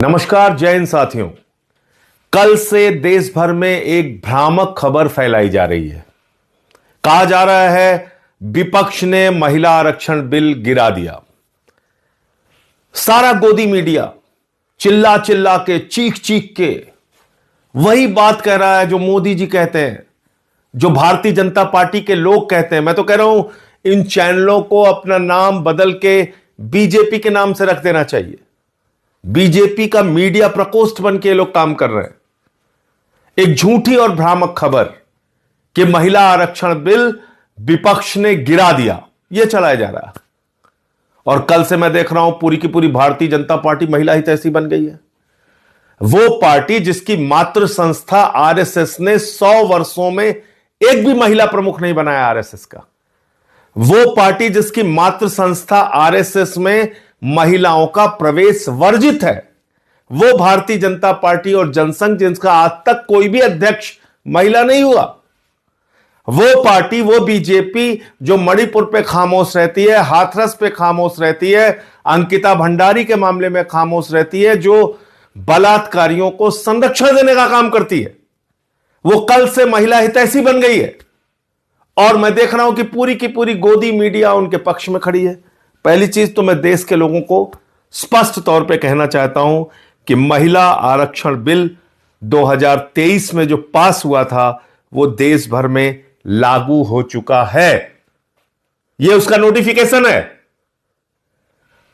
नमस्कार, जय हिंद साथियों। कल से देश भर में एक भ्रामक खबर फैलाई जा रही है। कहा जा रहा है विपक्ष ने महिला आरक्षण बिल गिरा दिया। सारा गोदी मीडिया चिल्ला चिल्ला के, चीख चीख के वही बात कह रहा है जो मोदी जी कहते हैं, जो भारतीय जनता पार्टी के लोग कहते हैं। मैं तो कह रहा हूं इन चैनलों को अपना नाम बदल के बीजेपी के नाम से रख देना चाहिए। बीजेपी का मीडिया प्रकोष्ठ बन के लोग काम कर रहे हैं। एक झूठी और भ्रामक खबर कि महिला आरक्षण बिल विपक्ष ने गिरा दिया, यह चलाया जा रहा है। और कल से मैं देख रहा हूं पूरी की पूरी भारतीय जनता पार्टी महिला हितैषी बन गई है। वो पार्टी जिसकी मातृ संस्था आरएसएस ने 100 वर्षों में एक भी महिला प्रमुख नहीं बनाया आरएसएस का। वो पार्टी जिसकी मातृ संस्था आरएसएस में महिलाओं का प्रवेश वर्जित है, वो भारतीय जनता पार्टी और जनसंघ जिसका आज तक कोई भी अध्यक्ष महिला नहीं हुआ। वो पार्टी, वो बीजेपी जो मणिपुर पे खामोश रहती है, हाथरस पे खामोश रहती है, अंकिता भंडारी के मामले में खामोश रहती है, जो बलात्कारियों को संरक्षण देने का काम करती है, वो कल से महिला हितैषी बन गई है। और मैं देख रहा हूं कि पूरी की पूरी गोदी मीडिया उनके पक्ष में खड़ी है। पहली चीज तो मैं देश के लोगों को स्पष्ट तौर पे कहना चाहता हूं कि महिला आरक्षण बिल 2023 में जो पास हुआ था वो देश भर में लागू हो चुका है। यह उसका नोटिफिकेशन है।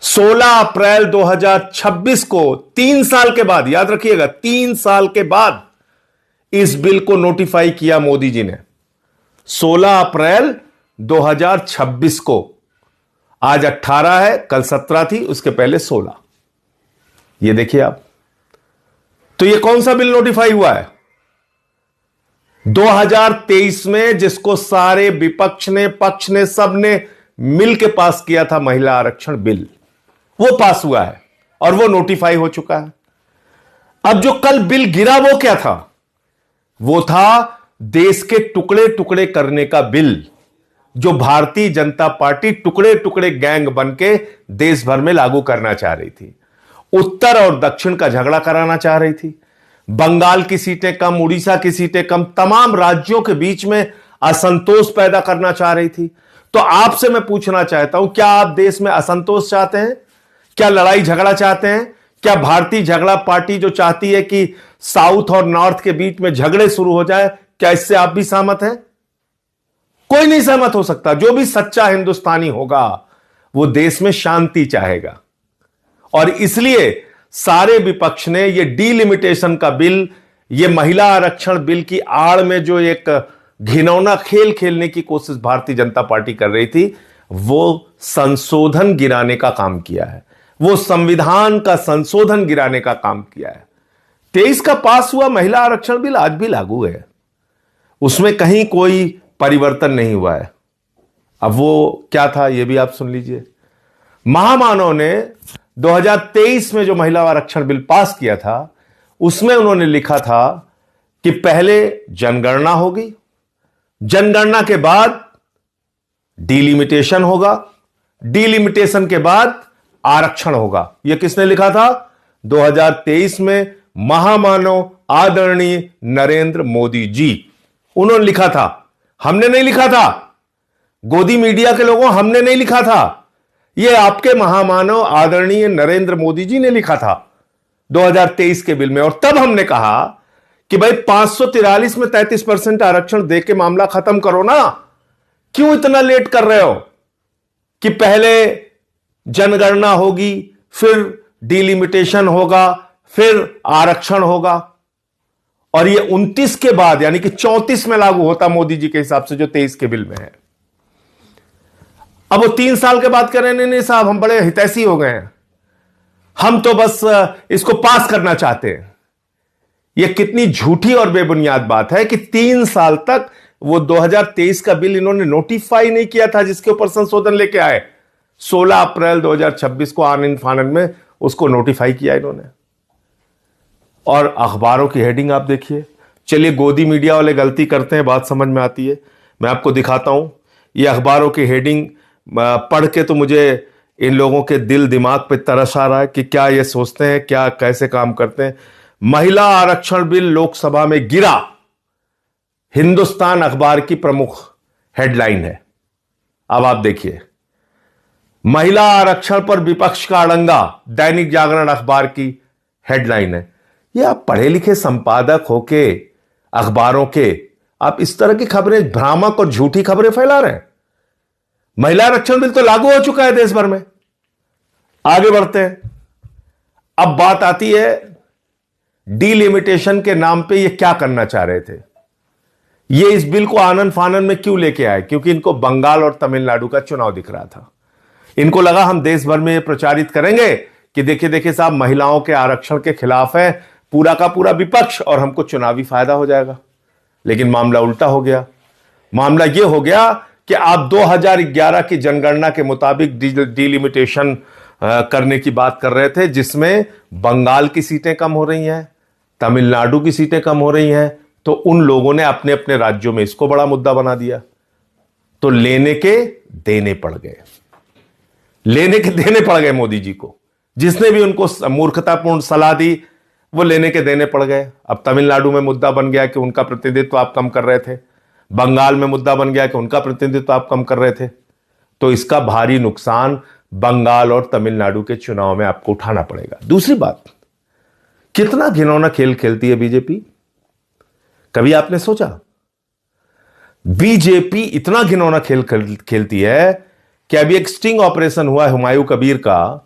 16 अप्रैल 2026 को 3 साल के बाद, याद रखिएगा 3 साल के बाद इस बिल को नोटिफाई किया मोदी जी ने। 16 अप्रैल 2026 को, आज 18 है, कल 17 थी, उसके पहले 16। ये देखिए आप, तो ये कौन सा बिल नोटिफाई हुआ है? 2023 में जिसको सारे विपक्ष ने, पक्ष ने, सब ने मिलकर पास किया था, महिला आरक्षण बिल, वो पास हुआ है और वो नोटिफाई हो चुका है। अब जो कल बिल गिरा वो क्या था? वो था देश के टुकड़े टुकड़े करने का बिल, जो भारतीय जनता पार्टी टुकड़े टुकड़े गैंग बनके देश भर में लागू करना चाह रही थी। उत्तर और दक्षिण का झगड़ा कराना चाह रही थी। बंगाल की सीटें कम, उड़ीसा की सीटें कम, तमाम राज्यों के बीच में असंतोष पैदा करना चाह रही थी। तो आपसे मैं पूछना चाहता हूं, क्या आप देश में असंतोष चाहते हैं? क्या लड़ाई झगड़ा चाहते हैं? क्या भारतीय झगड़ा पार्टी जो चाहती है कि साउथ और नॉर्थ के बीच में झगड़े शुरू हो जाए, क्या इससे आप भी सहमत हैं? कोई नहीं सहमत हो सकता। जो भी सच्चा हिंदुस्तानी होगा वो देश में शांति चाहेगा। और इसलिए सारे विपक्ष ने ये डीलिमिटेशन का बिल, ये महिला आरक्षण बिल की आड़ में जो एक घिनौना खेल खेलने की कोशिश भारतीय जनता पार्टी कर रही थी, वो संशोधन गिराने का काम किया है। वो संविधान का संशोधन गिराने का काम किया है। 23 का पास हुआ महिला आरक्षण बिल आज भी लागू है, उसमें कहीं कोई परिवर्तन नहीं हुआ है। अब वो क्या था ये भी आप सुन लीजिए। महामानव ने 2023 में जो महिला आरक्षण बिल पास किया था, उसमें उन्होंने लिखा था कि पहले जनगणना होगी, जनगणना के बाद डीलिमिटेशन होगा, डीलिमिटेशन के बाद आरक्षण होगा। यह किसने लिखा था? 2023 में महामानव आदरणीय नरेंद्र मोदी जी, उन्होंने लिखा था। हमने नहीं लिखा था, गोदी मीडिया के लोगों, हमने नहीं लिखा था। यह आपके महामानव आदरणीय नरेंद्र मोदी जी ने लिखा था 2023 के बिल में। और तब हमने कहा कि भाई 543 में 33% आरक्षण दे के मामला खत्म करो ना। क्यों इतना लेट कर रहे हो कि पहले जनगणना होगी, फिर डीलिमिटेशन होगा, फिर आरक्षण होगा, और ये 29 के बाद यानी कि 34 में लागू होता मोदी जी के हिसाब से, जो 23 के बिल में है। अब वो 3 साल के बाद कह रहे हैं नहीं साहब, हम बड़े हितैषी हो गए हैं, हम तो बस इसको पास करना चाहते हैं। यह कितनी झूठी और बेबुनियाद बात है कि 3 साल तक वो 2023 का बिल इन्होंने नोटिफाई नहीं किया था, जिसके ऊपर संशोधन लेके आए। 16 अप्रैल 2026 को आनन फानन में उसको नोटिफाई किया इन्होंने। और अखबारों की हेडिंग आप देखिए। चलिए, गोदी मीडिया वाले गलती करते हैं, बात समझ में आती है, मैं आपको दिखाता हूं। ये अखबारों की हेडिंग पढ़ के तो मुझे इन लोगों के दिल दिमाग पे तरस आ रहा है कि क्या ये सोचते हैं, क्या कैसे काम करते हैं। महिला आरक्षण बिल लोकसभा में गिरा, हिंदुस्तान अखबार की प्रमुख हेडलाइन है। अब आप देखिए, महिला आरक्षण पर विपक्ष का अड़ंगा, दैनिक जागरण अखबार की हेडलाइन है। ये आप पढ़े लिखे संपादक होके अखबारों के, आप इस तरह की खबरें, भ्रामक और झूठी खबरें फैला रहे हैं। महिला आरक्षण बिल तो लागू हो चुका है देश भर में। आगे बढ़ते हैं। अब बात आती है डीलिमिटेशन के नाम पे ये क्या करना चाह रहे थे। ये इस बिल को आनन फानन में क्यों लेके आए? क्योंकि इनको बंगाल और तमिलनाडु का चुनाव दिख रहा था। इनको लगा हम देश भर में ये प्रचारित करेंगे कि देखिए देखिए साहब, महिलाओं के आरक्षण के खिलाफ है पूरा का पूरा विपक्ष और हमको चुनावी फायदा हो जाएगा। लेकिन मामला उल्टा हो गया। मामला यह हो गया कि आप 2011 की जनगणना के मुताबिक डीलिमिटेशन करने की बात कर रहे थे, जिसमें बंगाल की सीटें कम हो रही हैं, तमिलनाडु की सीटें कम हो रही हैं। तो उन लोगों ने अपने अपने राज्यों में इसको बड़ा मुद्दा बना दिया। तो लेने के देने पड़ गए, लेने के देने पड़ गए मोदी जी को। जिसने भी उनको मूर्खतापूर्ण सलाह दी वो लेने के देने पड़ गए। अब तमिलनाडु में मुद्दा बन गया कि उनका प्रतिनिधित्व आप कम कर रहे थे, बंगाल में मुद्दा बन गया कि उनका प्रतिनिधित्व आप कम कर रहे थे। तो इसका भारी नुकसान बंगाल और तमिलनाडु के चुनाव में आपको उठाना पड़ेगा। दूसरी बात, कितना घिनौना खेल खेलती है बीजेपी। कभी आपने सोचा बीजेपी इतना घिनौना खेल खेलती है कि अभी एक स्टिंग ऑपरेशन हुआ हुमायूं कबीर का,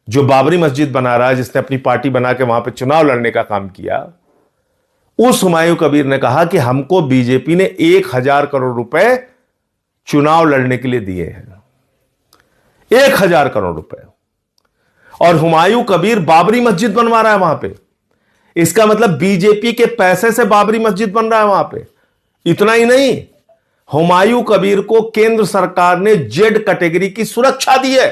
जो बाबरी मस्जिद बना रहा है, जिसने अपनी पार्टी बना के वहां पे चुनाव लड़ने का काम किया। उस हुमायूं कबीर ने कहा कि हमको बीजेपी ने 1000 करोड़ रुपए चुनाव लड़ने के लिए दिए हैं, 1000 करोड़ रुपए। और हुमायूं कबीर बाबरी मस्जिद बनवा रहा है वहां पे। इसका मतलब बीजेपी के पैसे से बाबरी मस्जिद बन रहा है वहां पे। इतना ही नहीं, हुमायूं कबीर को केंद्र सरकार ने जेड कैटेगरी की सुरक्षा दी है।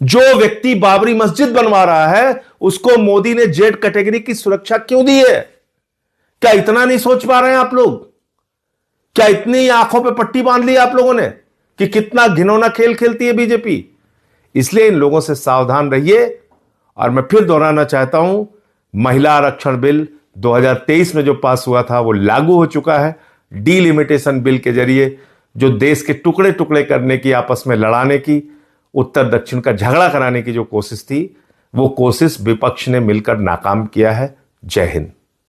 जो व्यक्ति बाबरी मस्जिद बनवा रहा है उसको मोदी ने जेड कैटेगरी की सुरक्षा क्यों दी है? क्या इतना नहीं सोच पा रहे हैं आप लोग? क्या इतनी आंखों पे पट्टी बांध ली आप लोगों ने कि कितना घिनौना खेल खेलती है बीजेपी? इसलिए इन लोगों से सावधान रहिए। और मैं फिर दोहराना चाहता हूं, महिला आरक्षण बिल 2023 में जो पास हुआ था वो लागू हो चुका है। डीलिमिटेशन बिल के जरिए जो देश के टुकड़े टुकड़े करने की, आपस में लड़ाने की, उत्तर दक्षिण का झगड़ा कराने की जो कोशिश थी, वो कोशिश विपक्ष ने मिलकर नाकाम किया है। जय हिंद।